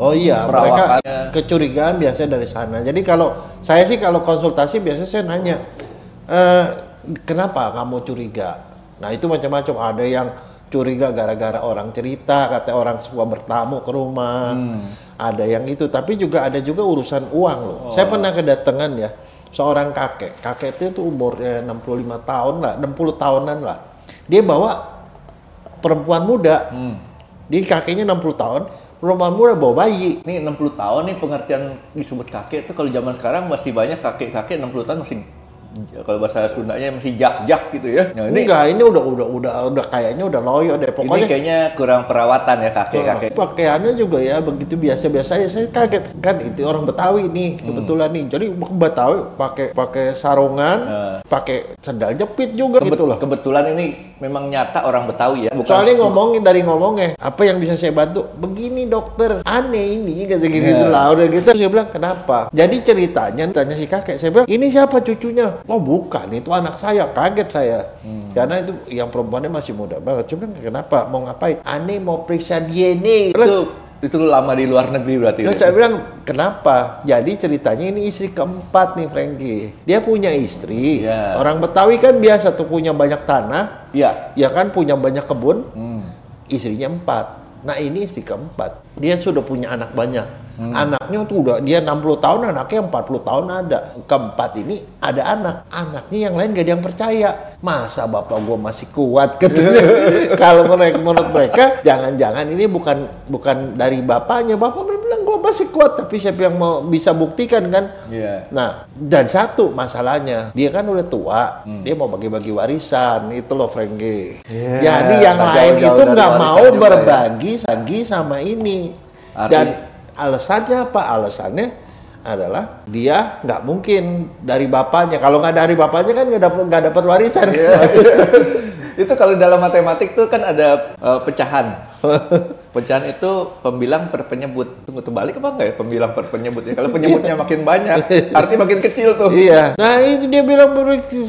Oh iya, mereka perawakannya. kecurigaan biasanya dari sana. Jadi kalau saya sih kalau konsultasi biasanya saya nanya, kenapa kamu curiga? Nah itu macam-macam. Ada yang curiga gara-gara orang cerita, kata orang suka bertamu ke rumah. Ada yang itu, tapi juga ada juga urusan uang loh. Saya pernah kedatangan ya, seorang kakek. Kakek itu umurnya 65 tahun lah, 60 tahunan lah. Dia bawa perempuan muda. Jadi kakeknya 60 tahun, perempuan muda bawa bayi. Ini 60 tahun nih pengertian disebut kakek itu kalau zaman sekarang masih banyak kakek-kakek 60 tahun masih kalau bahasa Sundanya masih jak-jak gitu ya. Nah, Enggak, ini udah kayaknya udah loyo deh. ini Pokoknya kayaknya kurang perawatan ya kakek-kakek. pakaiannya juga ya begitu biasa-biasa aja. Saya kaget kan itu orang Betawi nih kebetulan nih. Jadi Betawi pakai sarungan, pakai sandal jepit juga gitu loh. Kebetulan ini memang nyata orang Betawi ya. Bukan Soalnya ngomongnya, apa yang bisa saya bantu? Begini dokter, aneh ini, kata gitu lah. Udah gitu, saya bilang, kenapa? Jadi ceritanya, tanya si kakek, saya bilang, ini siapa cucunya? Oh bukan, itu anak saya, kaget saya. Karena itu yang perempuannya masih muda banget. Saya bilang, kenapa? Mau ngapain? Aneh mau periksa DNA. itu lama di luar negeri berarti. Terus saya bilang, kenapa? Jadi ceritanya ini istri keempat nih Frankie. Dia punya istri. Iya. Orang Betawi kan biasa tuh punya banyak tanah. Iya. Ya kan punya banyak kebun. Istrinya 4. Nah ini istri keempat. Dia sudah punya anak banyak. Anaknya tuh udah, dia 60 tahun, anaknya 40 tahun ada. Keempat ini ada anak. Anaknya yang lain gak ada yang percaya. Masa bapak gua masih kuat katanya. Kalau menurut mereka, jangan-jangan ini bukan dari bapaknya. Bapak bilang gua masih kuat, tapi siapa yang mau bisa buktikan kan? Iya. Nah, dan satu masalahnya, dia kan udah tua, dia mau bagi-bagi warisan, itu loh Frankie. Jadi yang lain itu nggak mau berbagi lagi sama ini. Dan alasannya apa? Alasannya adalah dia nggak mungkin dari bapaknya. Kalau nggak dari bapaknya kan nggak dapat warisan. Itu kalau dalam matematik tuh kan ada pecahan. Pecahan itu pembilang per penyebut. Tunggu terbalik apa enggak ya pembilang per penyebutnya? Kalau penyebutnya makin banyak, artinya makin kecil tuh. Iya. Nah itu dia bilang begitu.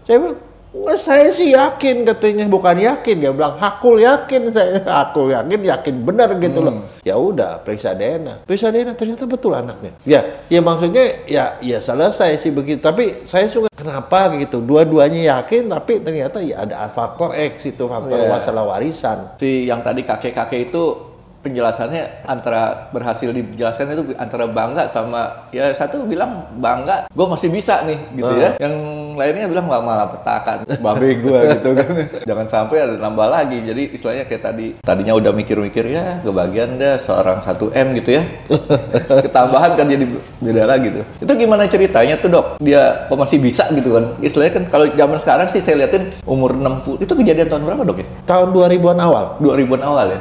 Saya bilang, wah, saya sih yakin katanya, bukan yakin, dia bilang hakul yakin, saya hakul yakin benar gitu loh. Ya udah periksa DNA ternyata betul anaknya. Ya maksudnya ya selesai sih begitu. Tapi saya suka kenapa gitu, dua-duanya yakin tapi ternyata ya ada faktor X itu, faktor masalah warisan. Si yang tadi kakek-kakek itu penjelasannya antara berhasil dijelaskan itu antara bangga sama ya satu bilang bangga gue masih bisa nih gitu ya, yang lainnya bilang nggak malah petakan babe gue gitu kan. Jangan sampai ada nambah lagi, jadi istilahnya kayak tadinya udah mikir-mikir ya kebagian dah seorang 1M gitu ya, ketambahan kan jadi beda lagi tuh. Itu gimana ceritanya tuh dok, dia masih bisa gitu kan istilahnya kan. Kalau zaman sekarang sih saya liatin umur 60 itu kejadian tahun berapa dok ya? Tahun 2000-an awal. 2000-an awal ya.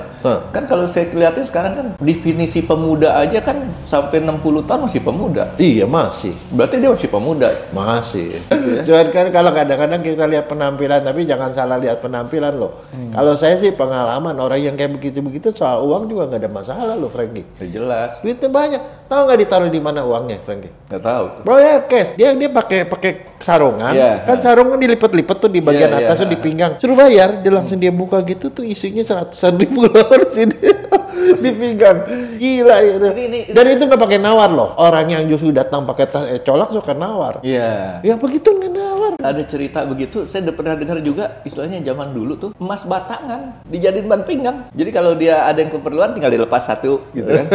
Kan kalau saya lihatin sekarang kan definisi pemuda aja kan sampai 60 tahun masih pemuda. Iya masih. Berarti dia masih pemuda. Masih. Cuman kan kalau kadang-kadang kita lihat penampilan, tapi jangan salah lihat penampilan loh. Kalau saya sih pengalaman orang yang kayak begitu-begitu soal uang juga nggak ada masalah loh Frankie. Ya jelas. Duitnya banyak. Tahu nggak ditaruh di mana uangnya Frankie? Nggak tahu. Bro ya cash. Dia pakai sarungan. Kan sarungan dilipet-lipet tuh di bagian atas tuh di pinggang. Suruh bayar, dia langsung dia buka gitu tuh isinya 100.000 dolar sini. Di pinggang. Gila itu. Dan itu nggak pakai nawar loh. Orang yang justru datang pakai colak suka nawar. Iya. Ya begitu nggak nawar. Ada cerita begitu, saya udah pernah dengar juga istilahnya zaman dulu tuh emas batangan dijadiin ban pinggang. Jadi kalau dia ada yang keperluan tinggal dilepas satu gitu kan.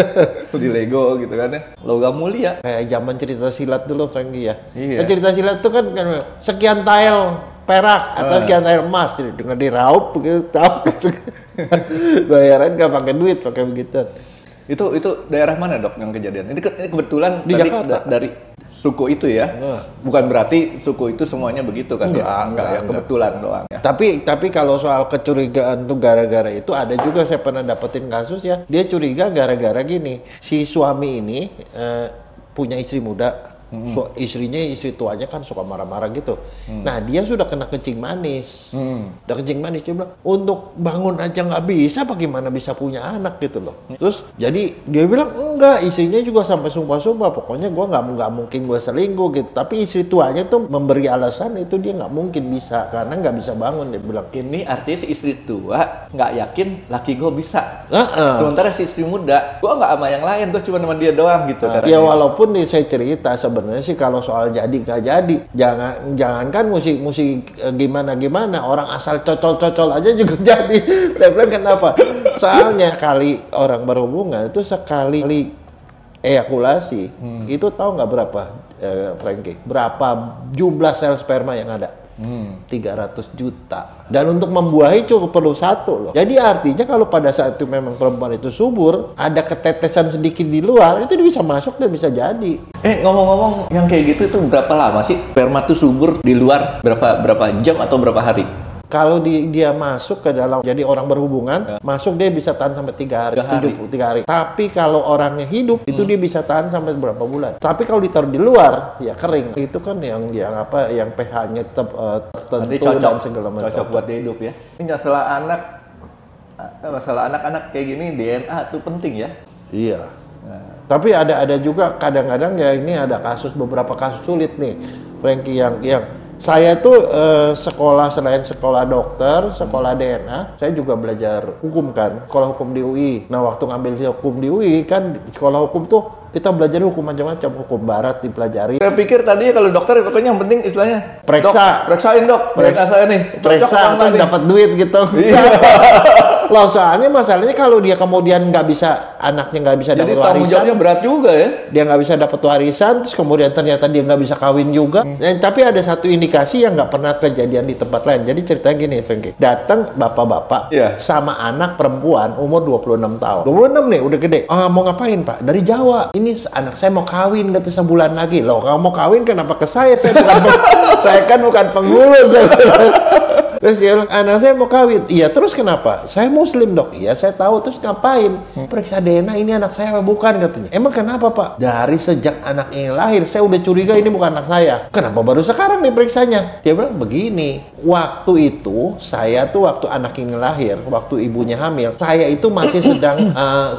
Di Lego gitu kan ya. Logam mulia. Kayak zaman cerita silat dulu Frankie ya. Iya. Kan cerita silat tuh kan sekian tael perak atau sekian tael emas dengan diraup begitu. Bayaran nggak pakai duit, pakai begitu. Itu daerah mana dok yang kejadian? Ini kebetulan di Jakarta. Dari suku itu ya. Bukan berarti suku itu semuanya begitu kan? Enggak ya, kebetulan doang ya. Tapi kalau soal kecurigaan tuh gara-gara itu ada juga saya pernah dapetin kasus ya. Dia curiga gara-gara gini. Si suami ini punya istri muda. Istrinya, istri tuanya kan suka marah-marah gitu. Nah dia sudah kena kencing manis. Udah kencing manis, dia bilang untuk bangun aja nggak bisa, bagaimana bisa punya anak gitu loh. Terus jadi dia bilang enggak, istrinya juga sampai sumpah-sumpah, pokoknya gue nggak mungkin gue selingkuh gitu. Tapi istri tuanya tuh memberi alasan itu dia nggak mungkin bisa karena nggak bisa bangun, dia bilang. Ini artinya si istri tua nggak yakin laki gue bisa. Sementara si istri muda, gue nggak sama yang lain, gue cuma sama dia doang gitu. Ya walaupun nih saya cerita sebenarnya sih kalau soal jadi nggak jadi, jangankan musik gimana orang asal cocol aja juga jadi. Saya bilang kenapa? Soalnya kali orang berhubungan itu sekali ejakulasi itu tahu nggak berapa, Frankie? Berapa jumlah sel sperma yang ada? 300 juta. Dan untuk membuahi cukup perlu 1 loh. Jadi artinya kalau pada saat itu memang perempuan itu subur, ada ketetesan sedikit di luar, itu dia bisa masuk dan bisa jadi. Ngomong-ngomong yang kayak gitu itu berapa lama sih sperma tuh subur di luar? Berapa jam atau berapa hari? Kalau dia masuk ke dalam, jadi orang berhubungan, masuk dia bisa tahan sampai 3 hari, 73 hari. Tapi kalau orangnya hidup, itu dia bisa tahan sampai berapa bulan. Tapi kalau ditaruh di luar, ya kering. Itu kan yang pH-nya tertentu dan segala macam. Cocok buat dia hidup ya. Ini masalah anak-anak kayak gini, DNA tuh penting ya. Iya. Tapi ada juga kadang-kadang ya ini ada beberapa kasus sulit nih, Frankie, yang saya tuh selain sekolah dokter, sekolah DNA, saya juga belajar hukum kan, sekolah hukum di UI. Nah waktu ngambil hukum di UI kan, sekolah hukum tuh kita belajar hukum macam-macam, hukum barat dipelajari. Saya pikir tadinya kalau dokter pokoknya yang penting istilahnya periksa. Periksain dok, periksa saya nih. Periksa atau dapat duit gitu. Iya. Loh soalnya masalahnya kalau dia kemudian anaknya nggak bisa dapat warisan. Jadi tanggung jawabnya berat juga ya. Dia nggak bisa dapat warisan, terus kemudian ternyata dia nggak bisa kawin juga. Tapi ada satu indikasi yang nggak pernah kejadian di tempat lain. Jadi ceritanya gini, Frankie. Datang bapak-bapak sama anak perempuan umur 26 tahun. 26 nih, udah gede. Mau ngapain Pak? Dari Jawa. Ini anak saya mau kawin, kata sebulan lagi. Loh, kamu mau kawin kenapa ke saya? Saya kan bukan penghulu. Terus dia bilang, anak saya mau kawin. Iya, terus kenapa? Saya muslim dok. Iya, saya tahu. Terus ngapain? Periksa DNA, ini anak saya apa bukan, katanya. Emang kenapa Pak? Dari sejak anak ini lahir, saya udah curiga ini bukan anak saya. Kenapa baru sekarang nih periksanya? Dia bilang begini, waktu itu saya tuh waktu anak ini lahir, waktu ibunya hamil, saya itu masih sedang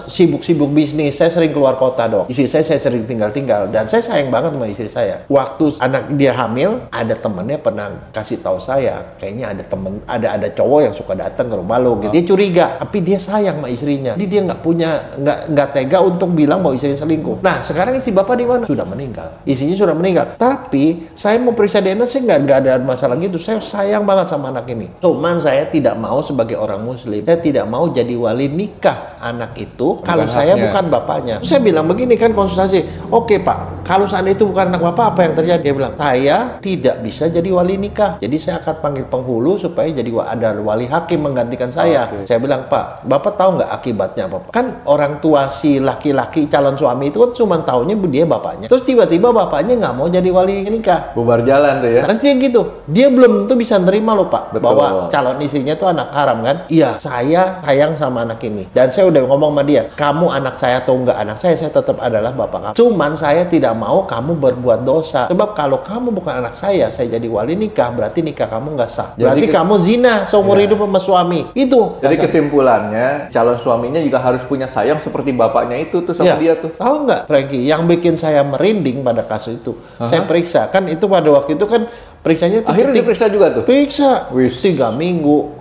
sibuk-sibuk bisnis. Saya sering keluar kota dok. Istri saya sering tinggal-tinggal. Dan saya sayang banget sama istri saya. Waktu anak dia hamil, ada temennya pernah kasih tahu saya, kayaknya ada cowok yang suka datang ke rumah lo gitu. Dia curiga, tapi dia sayang sama istrinya. Jadi dia nggak tega untuk bilang bahwa istrinya selingkuh. Nah, sekarang istri bapak di mana? Sudah meninggal. Istrinya sudah meninggal. Tapi saya mau periksa DNA, saya nggak ada masalah gitu. Saya sayang banget sama anak ini. Cuman saya tidak mau sebagai orang muslim, saya tidak mau jadi wali nikah anak itu kalau saya bukan bapaknya. Saya bilang begini kan konsultasi. Oke Pak, kalau seandainya itu bukan anak bapak, apa yang terjadi? Dia bilang, saya tidak bisa jadi wali nikah. Jadi saya akan panggil penghulu supaya jadi ada wali hakim menggantikan saya. Saya bilang, Pak, Bapak tahu nggak akibatnya apa? Kan orang tua si laki-laki calon suami itu kan cuma taunya dia bapaknya. Terus tiba-tiba bapaknya nggak mau jadi wali nikah. Bubar jalan tuh ya. Terus dia gitu. Dia belum tentu bisa nerima loh Pak. Betul. Bahwa calon istrinya itu anak haram kan. Iya, saya sayang sama anak ini. Dan saya udah ngomong sama dia, kamu anak saya atau enggak anak saya tetap adalah bapak kamu. Cuman saya tidak mau kamu berbuat dosa. Sebab kalau kamu bukan anak saya jadi wali nikah, berarti nikah kamu nggak sah. Berarti kamu zina seumur hidup sama suami. Itu. Jadi kesimpulannya, calon suaminya juga harus punya sayang seperti bapaknya itu tuh sama dia tuh. Tahu nggak, Frankie? Yang bikin saya merinding pada kasus itu, saya periksa. Kan itu pada waktu itu kan periksanya. Akhirnya diperiksa juga tuh? Periksa. 3 minggu.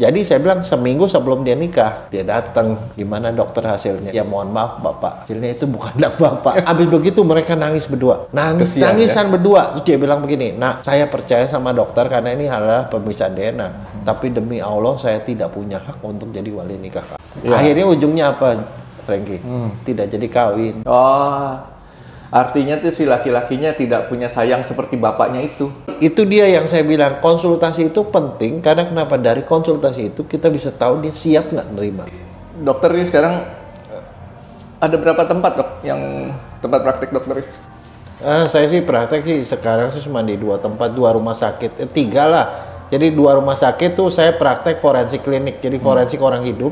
Jadi saya bilang seminggu sebelum dia nikah, dia datang, gimana dokter hasilnya? Ya mohon maaf Bapak, hasilnya itu bukan anak Bapak. Habis begitu mereka nangis berdua, nangisan berdua. Terus dia bilang begini, nah saya percaya sama dokter karena ini adalah pemeriksaan DNA. Tapi demi Allah saya tidak punya hak untuk jadi wali nikah. Akhirnya ujungnya apa, Frankie? Tidak jadi kawin. Artinya tuh si laki-lakinya tidak punya sayang seperti bapaknya itu. Itu dia yang saya bilang, konsultasi itu penting karena kenapa? Dari konsultasi itu kita bisa tahu dia siap nggak nerima. Dokter ini sekarang ada berapa tempat dok yang tempat praktik dokter ini? Saya sih praktek sih sekarang sih cuma di 2 tempat, 2 rumah sakit, 3 lah. Jadi 2 rumah sakit tuh saya praktek forensik klinik, jadi forensik orang hidup.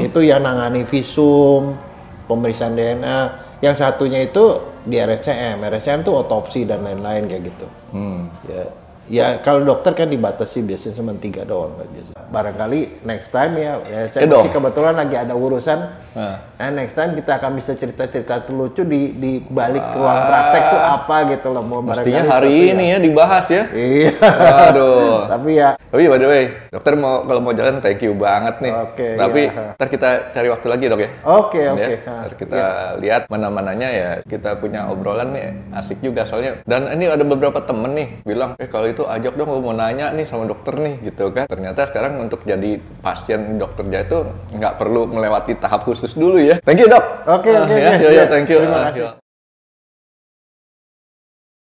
Itu yang nangani visum, pemeriksaan DNA. Yang satunya itu di RSCM tuh otopsi dan lain-lain kayak gitu. Ya kalau dokter kan dibatasi biasanya cuma 3 doang kan biasa. Barangkali next time ya saya masih kebetulan lagi ada urusan. Next time kita akan bisa cerita-cerita lucu di balik ruang praktek tuh apa gitu loh. Mestinya hari ini ya dibahas ya. Iya. Aduh. Tapi ya. By the way, dokter kalau mau jalan thank you banget nih. Tapi ntar kita cari waktu lagi dok ya. Oke. Ntar kita lihat mana-mananya ya. Kita punya obrolan nih asik juga soalnya. Dan ini ada beberapa temen nih bilang, kalau itu ajak dong, mau nanya nih sama dokter nih gitu kan. Ternyata sekarang untuk jadi pasien dokter Jaya itu nggak perlu melewati tahap khusus dulu ya. Thank you dok. Oke. Ya, thank you. Terima kasih.